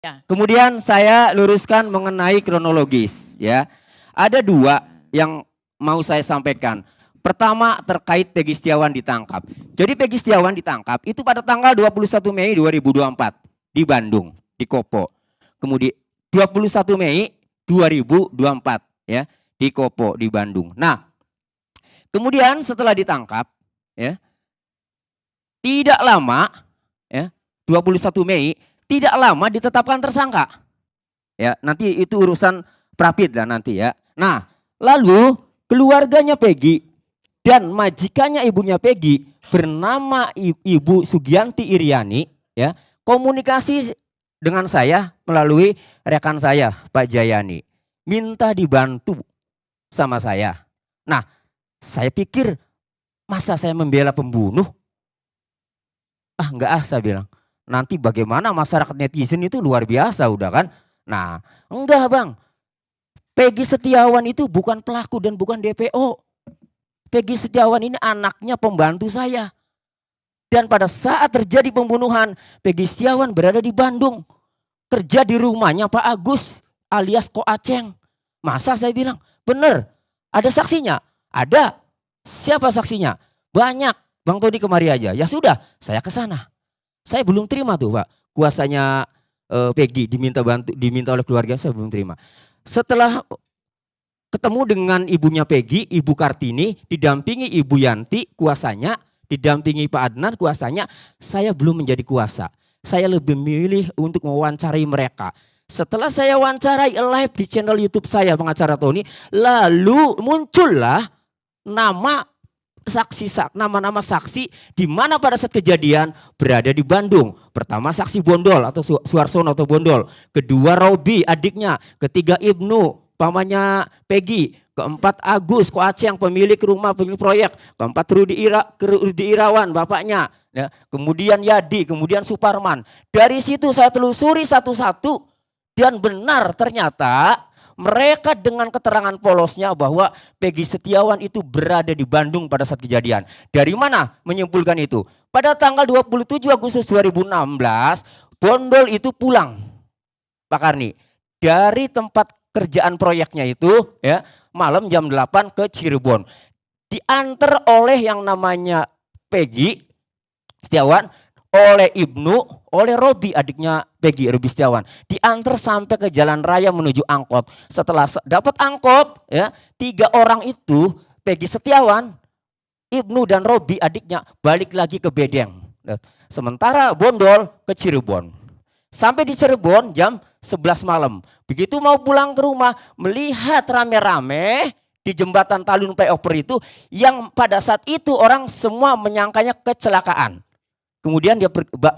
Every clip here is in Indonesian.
Ya. Kemudian saya luruskan mengenai kronologis ya. Ada dua yang mau saya sampaikan. Pertama terkait Pegi Setiawan ditangkap. Jadi Pegi Setiawan ditangkap itu pada tanggal 21 Mei 2024 di Bandung, di Kopo. Kemudian 21 Mei 2024 ya, di Kopo di Bandung. Nah, kemudian setelah ditangkap ya, tidak lama ya, 21 Mei tidak lama ditetapkan tersangka. Ya, nanti itu urusan Prapit lah nanti ya. Nah, lalu keluarganya Pegi dan majikannya ibunya Pegi bernama Ibu Sugianti Iriani ya, komunikasi dengan saya melalui rekan saya Pak Jayani, minta dibantu sama saya. Nah, saya pikir masa saya membela pembunuh? Enggak saya bilang. Nanti bagaimana masyarakat netizen itu luar biasa udah kan. Nah, enggak Bang. Pegi Setiawan itu bukan pelaku dan bukan DPO. Pegi Setiawan ini anaknya pembantu saya. Dan pada saat terjadi pembunuhan, Pegi Setiawan berada di Bandung. Kerja di rumahnya Pak Agus alias Ko Aceng. Masa saya bilang, benar. Ada saksinya? Ada. Siapa saksinya? Banyak. Bang Todi kemari aja. Ya sudah, saya ke sana. Saya belum terima tuh Pak, kuasanya Pegi diminta oleh keluarga, saya belum terima. Setelah ketemu dengan ibunya Pegi, Ibu Kartini, didampingi Ibu Yanti kuasanya, didampingi Pak Adnan kuasanya, saya belum menjadi kuasa. Saya lebih memilih untuk mewawancarai mereka. Setelah saya wawancarai live di channel YouTube saya Pengacara Tony, lalu muncullah nama-nama saksi di mana pada saat kejadian berada di Bandung. Pertama saksi Bondol atau Suarsono atau Bondol, kedua Robi adiknya, ketiga Ibnu pamannya Pegi, keempat Agus Ko Aceng pemilik rumah pemilik proyek, keempat Rudi Irawan bapaknya, ya, kemudian Yadi, kemudian Suparman. Dari situ saya telusuri satu-satu dan benar ternyata mereka dengan keterangan polosnya bahwa Pegi Setiawan itu berada di Bandung pada saat kejadian. Dari mana menyimpulkan itu? Pada tanggal 27 Agustus 2016, Bondol itu pulang, Pak Karni, dari tempat kerjaan proyeknya itu ya, malam jam 8 ke Cirebon. Diantar oleh yang namanya Pegi Setiawan, oleh Ibnu, oleh Robi adiknya Pegi, Robi Setiawan, diantar sampai ke jalan raya menuju angkot. Setelah dapat angkot ya, 3 orang itu Pegi Setiawan, Ibnu dan Robi adiknya balik lagi ke Bedeng. Sementara Bondol ke Cirebon. Sampai di Cirebon jam 11 malam. Begitu mau pulang ke rumah, melihat rame-rame di jembatan Talun Flyover itu, yang pada saat itu orang semua menyangkanya kecelakaan. Kemudian dia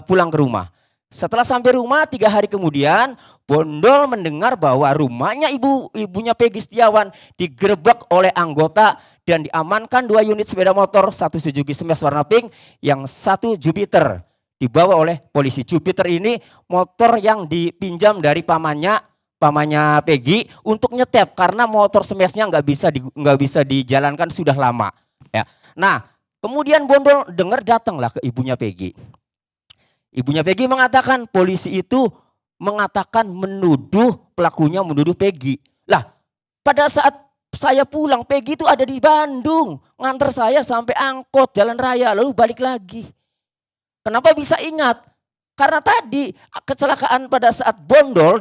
pulang ke rumah. Setelah sampai rumah 3 hari kemudian, Bondol mendengar bahwa rumahnya ibunya Pegi Setiawan digerebek oleh anggota dan diamankan 2 unit sepeda motor, 1 Suzuki Smash warna pink, yang 1 Jupiter dibawa oleh polisi. Jupiter ini motor yang dipinjam dari pamannya Pegi untuk nyetep karena motor Smashnya nggak bisa dijalankan sudah lama. Ya. Nah, kemudian Bondol dengar, datanglah ke ibunya Pegi. Ibunya Pegi mengatakan polisi itu mengatakan menuduh pelakunya menuduh Pegi. Lah, pada saat saya pulang Pegi itu ada di Bandung, nganter saya sampai angkot jalan raya lalu balik lagi. Kenapa bisa ingat? Karena tadi kecelakaan pada saat Bondol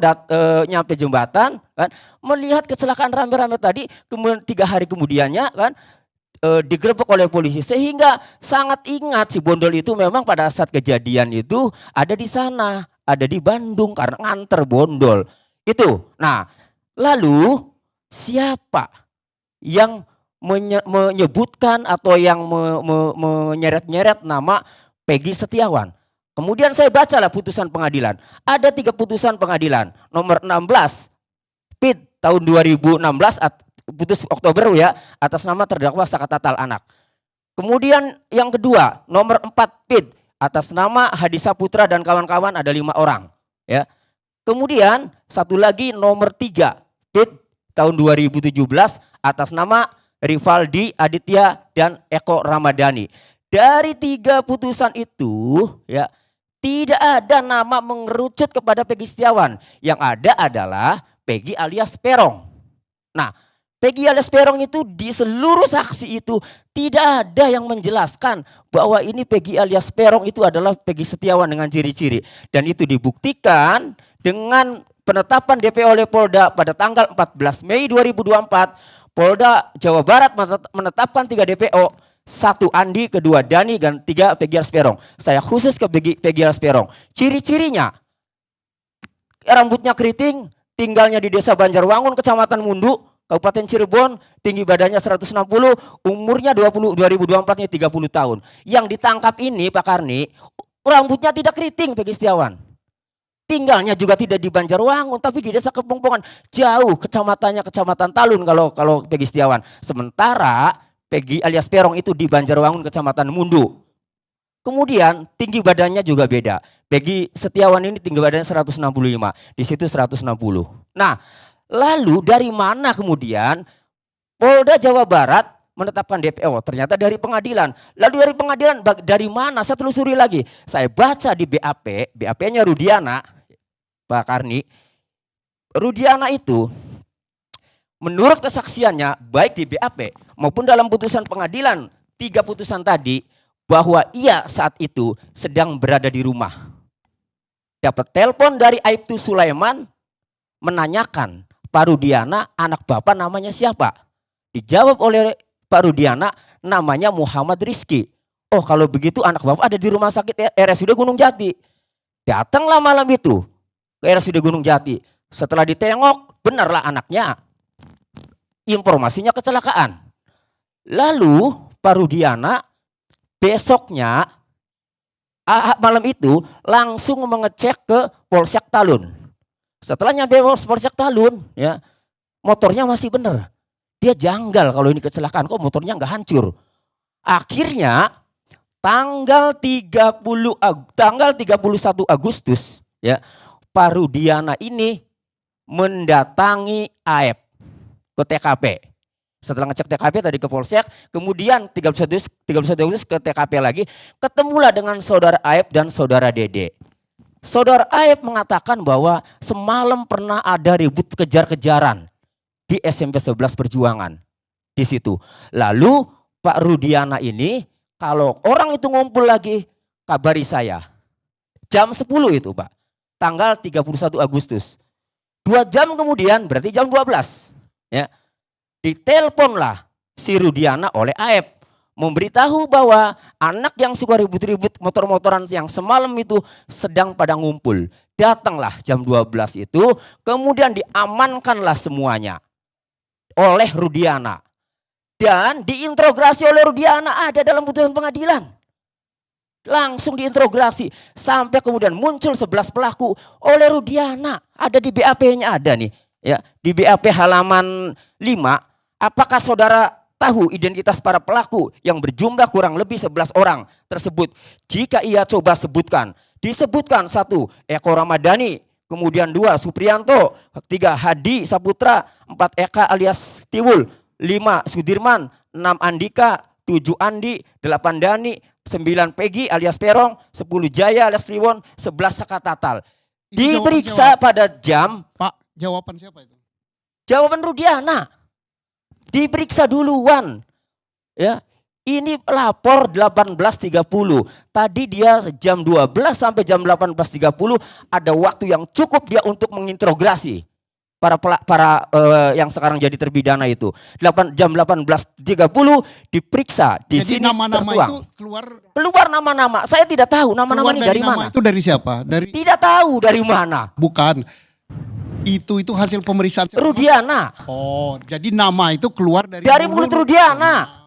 nyampe jembatan kan, melihat kecelakaan rame-rame tadi, kemudian 3 hari kemudiannya kan digerebek oleh polisi, sehingga sangat ingat si Bondol itu memang pada saat kejadian itu ada di sana, ada di Bandung karena nganter Bondol itu. Nah, lalu siapa yang menyebutkan atau yang menyeret-nyeret nama Pegi Setiawan? Kemudian saya bacalah putusan pengadilan. Ada 3 putusan pengadilan. Nomor 16 PIT tahun 2016 putus Oktober ya, atas nama terdakwa Saka Tatal anak. Kemudian yang kedua, nomor 4 PIT atas nama Hadi Saputra dan kawan-kawan, ada 5 orang ya. Kemudian satu lagi nomor 3 PIT tahun 2017 atas nama Rivaldi Aditya dan Eko Ramadhani. Dari 3 putusan itu ya, Tidak ada nama mengerucut kepada Peggy Setiawan. Yang ada adalah Peggy alias Peron. Nah, Peggy alias Peron itu di seluruh saksi itu tidak ada yang menjelaskan bahwa ini Peggy alias Peron itu adalah Peggy Setiawan dengan ciri-ciri. Dan itu dibuktikan dengan penetapan DPO oleh Polda pada tanggal 14 Mei 2024. Polda Jawa Barat menetapkan 3 DPO. 1 Andi, kedua Dani, dan 3 Peggy alias Peron. Saya khusus ke Peggy alias Peron. Ciri-cirinya, rambutnya keriting, tinggalnya di Desa Banjarwangun, Kecamatan Mundu, Kabupaten Cirebon, tinggi badannya 160, umurnya 2024-nya 30 tahun. Yang ditangkap ini Pak Karni, rambutnya tidak keriting Peggy Setiawan. Tinggalnya juga tidak di Banjarwangun, tapi di Desa Kepongpongan, jauh kecamatannya Kecamatan Talun kalau Peggy Setiawan. Sementara Peggy alias Peron itu di Banjarwangun, Kecamatan Mundu. Kemudian tinggi badannya juga beda. Peggy Setiawan ini tinggi badannya 165, di situ 160. Nah, lalu dari mana kemudian Polda Jawa Barat menetapkan DPO? Ternyata dari pengadilan. Lalu dari pengadilan dari mana? Saya telusuri lagi. Saya baca di BAP, BAP-nya Rudiana, Pak Karni. Rudiana itu menurut kesaksiannya baik di BAP maupun dalam putusan pengadilan 3 putusan tadi bahwa ia saat itu sedang berada di rumah. Dapat telepon dari Aibtu Sulaiman menanyakan Pak Rudiana anak bapak namanya siapa? Dijawab oleh Pak Rudiana namanya Muhammad Rizki. Oh kalau begitu anak bapak ada di rumah sakit RSUD Gunung Jati. Datanglah malam itu ke RSUD Gunung Jati. Setelah ditengok benarlah anaknya. Informasinya kecelakaan. Lalu Pak Rudiana besoknya malam itu langsung mengecek ke Polsek Talun. Setelah nyampe Polsek Talun, ya motornya masih benar. Dia janggal kalau ini kecelakaan, kok motornya nggak hancur. Akhirnya tanggal 31 Agustus, ya Pak Rudiana ini mendatangi AF ke TKP. Setelah ngecek TKP tadi ke Polsek, kemudian 31 Agustus ke TKP lagi, ketemulah dengan saudara Aib dan saudara Dede. Saudara Aib mengatakan bahwa semalam pernah ada ribut kejar-kejaran di SMP 11 Perjuangan di situ. Lalu Pak Rudiana ini kalau orang itu ngumpul lagi kabari saya. Jam 10 itu Pak, tanggal 31 Agustus. 2 jam kemudian berarti jam 12. Ya, diteleponlah si Rudiana oleh Aep memberitahu bahwa anak yang suka ribut-ribut motor-motoran yang semalam itu sedang pada ngumpul. Datanglah jam 12 itu, kemudian diamankanlah semuanya oleh Rudiana. Dan diinterogasi oleh Rudiana ada dalam putusan pengadilan. Langsung diinterogasi sampai kemudian muncul 11 pelaku oleh Rudiana. Ada di BAP-nya ada nih. Ya, di BAP halaman 5, apakah saudara tahu identitas para pelaku yang berjumlah kurang lebih 11 orang tersebut? Jika ia coba sebutkan, disebutkan 1 Eko Ramadhani, kemudian 2 Supriyanto, 3 Hadi Saputra, 4 Eka alias Tiwul, 5 Sudirman, 6 Andika, 7 Andi, 8 Dani, 9 Peggy alias Perong, 10 Jaya alias Liwon, 11 Sakatatal. Diperiksa pada jam. Pak, jawaban siapa itu? Jawaban Rudiana. Diperiksa duluan. Ya, ini lapor 18.30. Tadi dia jam 12 sampai jam 18.30 ada waktu yang cukup dia untuk menginterogasi para yang sekarang jadi terpidana itu. Jam 18.30 diperiksa. Di Jadi sini nama-nama tertuang. itu Keluar nama-nama. Saya tidak tahu nama-nama ini dari mana. Itu dari siapa? Tidak tahu dari mana. Bukan. Itu hasil pemeriksaan Rudiana. Oh, jadi nama itu keluar dari mulut Rudiana.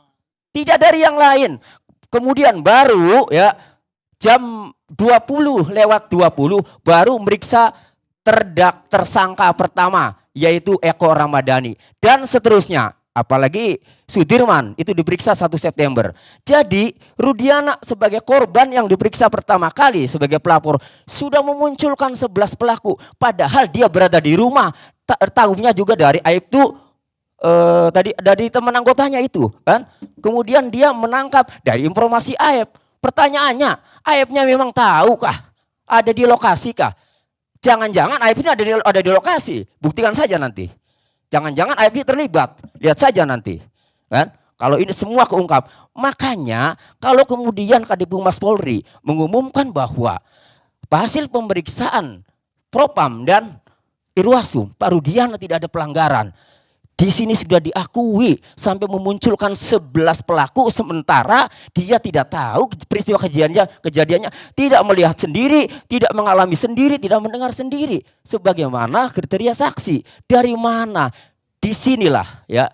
Tidak dari yang lain. Kemudian baru ya jam 20 lewat 20 baru meriksa tersangka pertama yaitu Eko Ramadhani dan seterusnya. Apalagi Sudirman itu diperiksa 1 September. Jadi Rudiana sebagai korban yang diperiksa pertama kali sebagai pelapor sudah memunculkan 11 pelaku. Padahal dia berada di rumah. Tahunya juga dari Aibtu tadi dari teman anggotanya itu kan. Kemudian dia menangkap dari informasi Aib. Pertanyaannya, Aibnya memang tahu kah Ada di lokasi kah? Jangan-jangan Aib ini ada di lokasi. Buktikan saja nanti. Jangan-jangan Aib ini terlibat. Lihat saja nanti. Kan? Kalau ini semua keungkap. Makanya kalau kemudian Kadif Humas Polri mengumumkan bahwa hasil pemeriksaan Propam dan Irwasum, Pak Rudiana tidak ada pelanggaran. Di sini sudah diakui sampai memunculkan 11 pelaku, sementara dia tidak tahu peristiwa kejadiannya, tidak melihat sendiri, tidak mengalami sendiri, tidak mendengar sendiri. Sebagaimana kriteria saksi. Dari mana? Disinilah ya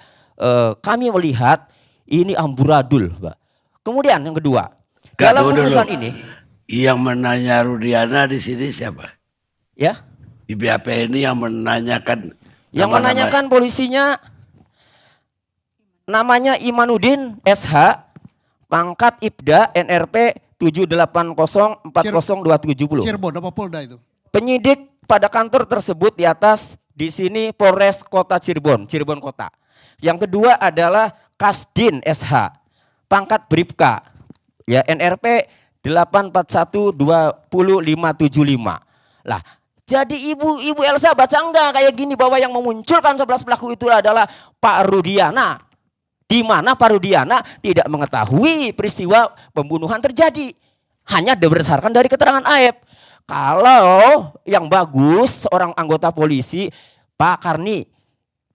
kami melihat ini amburadul, Pak. Kemudian yang kedua, dalam putusan ini yang menanya Rudiana di sini siapa? Ya. Di BAP ini yang menanyakan. Yang menanyakan polisinya namanya Imanuddin SH, pangkat Ibda NRP 780402770. Cirebon apa Polda itu? Penyidik pada kantor tersebut di atas, di sini Polres Kota Cirebon, Cirebon Kota. Yang kedua adalah Kasdin SH, pangkat Bribka, ya NRP 8412055. Lah, jadi Ibu Elsa baca enggak kayak gini bahwa yang memunculkan 11 pelaku itu adalah Pak Rudiana. Di mana Pak Rudiana tidak mengetahui peristiwa pembunuhan terjadi. Hanya berdasarkan dari keterangan Aib. Kalau yang bagus seorang anggota polisi, Pak Karni,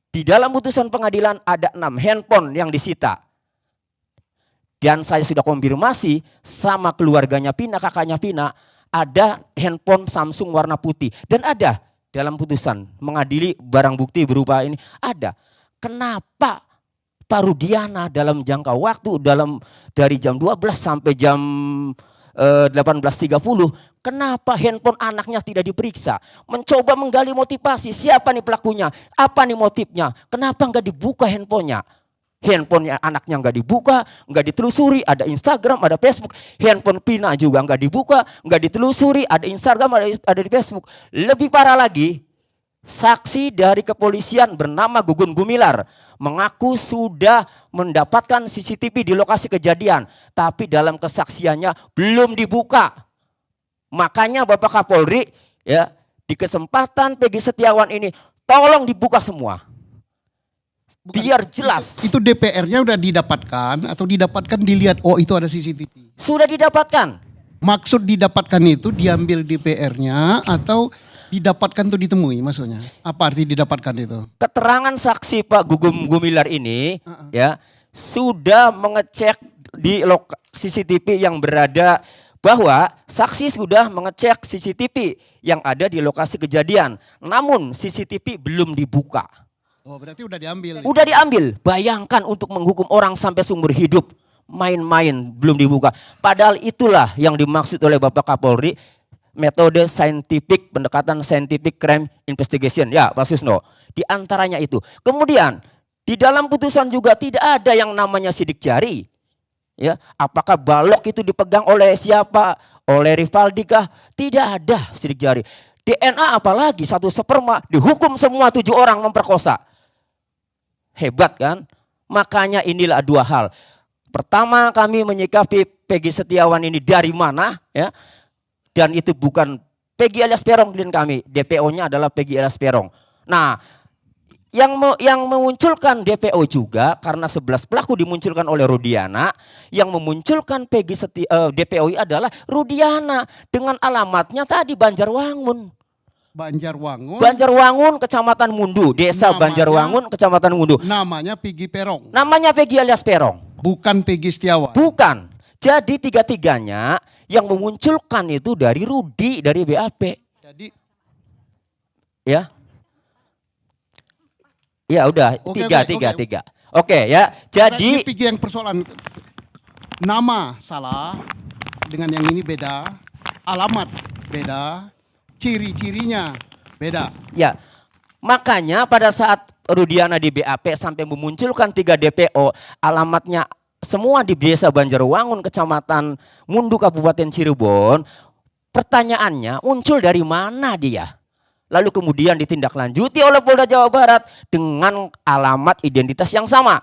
di dalam putusan pengadilan ada 6 handphone yang disita. Dan saya sudah konfirmasi sama keluarganya Pina, kakaknya Pina, ada handphone Samsung warna putih. Dan ada dalam putusan mengadili barang bukti berupa ini. Ada. Kenapa Pak Rudiana dalam jangka waktu dari jam 12 sampai jam 18.30, kenapa handphone anaknya tidak diperiksa? Mencoba menggali motivasi, siapa nih pelakunya? Apa nih motifnya? Kenapa nggak dibuka handphonenya? Handphonenya anaknya nggak dibuka, nggak ditelusuri, ada Instagram, ada Facebook. Handphone Pina juga nggak dibuka, nggak ditelusuri, ada Instagram, ada di Facebook. Lebih parah lagi, saksi dari kepolisian bernama Gugun Gumilar mengaku sudah mendapatkan CCTV di lokasi kejadian, tapi dalam kesaksiannya belum dibuka. Makanya Bapak Kapolri ya di kesempatan Peggy Setiawan ini tolong dibuka semua. Bukan, biar jelas. Itu DPR-nya udah didapatkan atau didapatkan dilihat oh itu ada CCTV? Sudah didapatkan. Maksud didapatkan itu diambil DPR-nya atau didapatkan tuh ditemui maksudnya? Apa arti didapatkan itu? Keterangan saksi Pak Gugum Gumilar ini ya sudah mengecek di CCTV yang berada, bahwa saksi sudah mengecek CCTV yang ada di lokasi kejadian. Namun CCTV belum dibuka. Oh berarti udah diambil. Udah diambil. Bayangkan untuk menghukum orang sampai seumur hidup. Main-main belum dibuka. Padahal itulah yang dimaksud oleh Bapak Kapolri. Metode scientific, pendekatan scientific crime investigation. Ya Pak Susno. Di antaranya itu. Kemudian di dalam putusan juga tidak ada yang namanya sidik jari. Ya, apakah balok itu dipegang oleh siapa? Oleh Rivaldi kah? Tidak ada sidik jari. DNA apalagi 1 sperma dihukum semua 7 orang memperkosa. Hebat kan? Makanya inilah 2 hal. Pertama, kami menyikapi Peggy Setiawan ini dari mana ya? Dan itu bukan Peggy alias Peron klien kami. DPO-nya adalah Peggy alias Peron. Nah, yang memunculkan DPO juga karena 11 pelaku dimunculkan oleh Rudiana, yang memunculkan Peggy DPO adalah Rudiana dengan alamatnya tadi Banjarwangun. Banjarwangun, Kecamatan Mundu, Desa Banjarwangun, Kecamatan Mundu. Namanya Peggy Perong. Namanya Peggy alias Perong. Bukan Peggy Setiawan. Bukan. Jadi 3-tiganya yang memunculkan itu dari Rudi, dari BAP. Jadi ya. Ya udah, tiga. Oke ya, jadi Peggy yang persoalan nama salah dengan yang ini beda, alamat beda, ciri-cirinya beda. Ya, makanya pada saat Rudiana di BAP sampai memunculkan 3 DPO, alamatnya semua di Desa Banjarwangun, Kecamatan Mundu, Kabupaten Cirebon. Pertanyaannya muncul dari mana dia? Lalu kemudian ditindaklanjuti oleh Polda Jawa Barat dengan alamat identitas yang sama.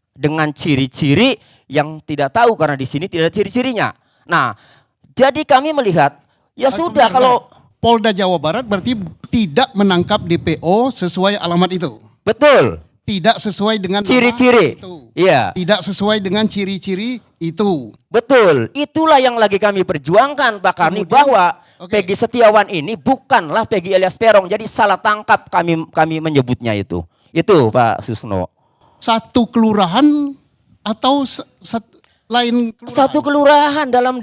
Dengan ciri-ciri yang tidak tahu karena di sini tidak ada ciri-cirinya. Nah, jadi kami melihat Ya sudah, Sebentar, kalau Polda Jawa Barat berarti tidak menangkap DPO sesuai alamat itu. betul Tidak sesuai dengan nama ciri-ciri. itu. Iya, Tidak sesuai dengan ciri-ciri itu. betul. Itulah yang lagi kami perjuangkan Pak Karni, Kemudian, bahwa oke. Peggy Setiawan ini bukanlah Peggy alias Peron. Jadi salah tangkap kami menyebutnya itu. Itu Pak Susno. Satu kelurahan atau lain kelurahan? Satu kelurahan dalam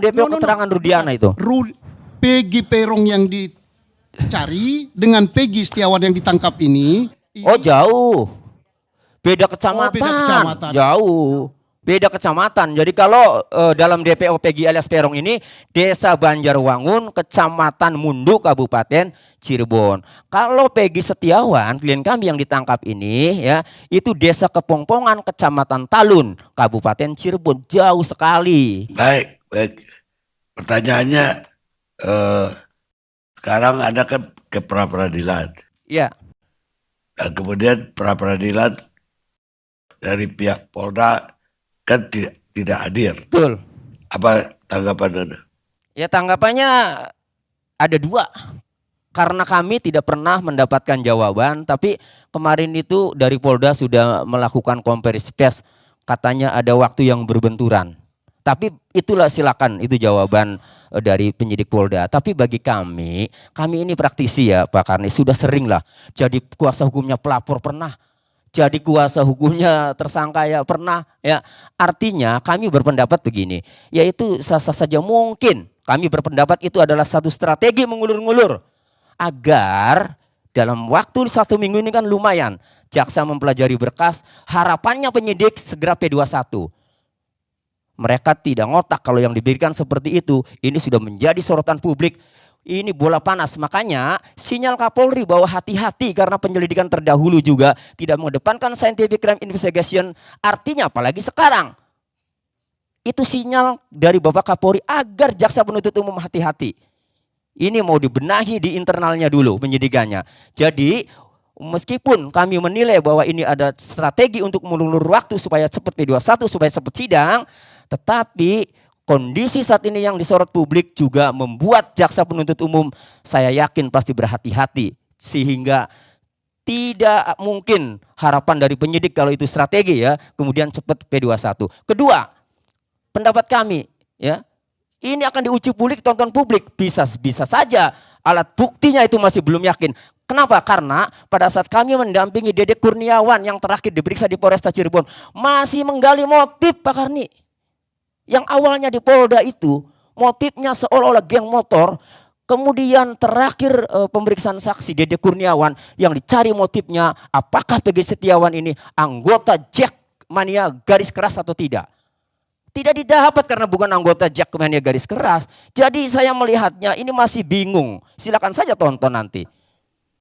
DPO keterangan Rudiana itu. Peggy Peron yang dicari dengan Peggy Setiawan yang ditangkap ini. Oh jauh. Beda kecamatan. beda kecamatan. Jauh. Beda kecamatan. Jadi kalau dalam DPO Peggy alias Peron ini Desa Banjarwangun, Kecamatan Mundu, Kabupaten Cirebon. Kalau Peggy Setiawan, klien kami yang ditangkap ini ya, itu Desa Kepongpongan, Kecamatan Talun, Kabupaten Cirebon. Jauh sekali. Baik, baik. Pertanyaannya, sekarang Anda kan ke pra-peradilan. Ya. Dan kemudian pra-peradilan dari pihak Polda kan tidak hadir. Betul. Apa tanggapan Anda? Ya tanggapannya ada dua. Karena kami tidak pernah mendapatkan jawaban, tapi kemarin itu dari Polda sudah melakukan konferensi pers, katanya ada waktu yang berbenturan. Tapi itulah silakan, itu jawaban dari penyidik Polda. Tapi bagi kami ini praktisi ya Pak Karni, sudah sering lah jadi kuasa hukumnya pelapor pernah. Jadi kuasa hukumnya tersangka ya pernah ya. Artinya kami berpendapat begini, yaitu sah-sah saja mungkin kami berpendapat itu adalah satu strategi mengulur-ngulur agar dalam waktu 1 minggu ini kan lumayan jaksa mempelajari berkas, harapannya penyidik segera P21. Mereka tidak ngotak kalau yang diberikan seperti itu. Ini sudah menjadi sorotan publik. Ini bola panas. Makanya sinyal Kapolri bahwa hati-hati karena penyelidikan terdahulu juga tidak mengedepankan scientific crime investigation. Artinya apalagi sekarang. Itu sinyal dari Bapak Kapolri agar jaksa penuntut umum hati-hati. Ini mau dibenahi di internalnya dulu penyidikannya. Jadi meskipun kami menilai bahwa ini ada strategi untuk mengulur waktu supaya cepat P21, supaya cepat sidang. Tetapi kondisi saat ini yang disorot publik juga membuat jaksa penuntut umum saya yakin pasti berhati-hati. Sehingga tidak mungkin harapan dari penyidik kalau itu strategi ya. Kemudian cepat P21. Kedua, pendapat kami ya. Ini akan diuji publik, tonton publik. Bisa saja alat buktinya itu masih belum yakin. Kenapa? Karena pada saat kami mendampingi Dede Kurniawan yang terakhir diperiksa di Polresta Cirebon. Masih menggali motif Pak Karni. Yang awalnya di Polda itu motifnya seolah-olah geng motor. Kemudian terakhir pemeriksaan saksi Dede Kurniawan yang dicari motifnya apakah Peggy Setiawan ini anggota Jack Mania garis keras atau tidak. Tidak didapat karena bukan anggota Jack Mania garis keras. Jadi saya melihatnya ini masih bingung. Silakan saja tonton nanti.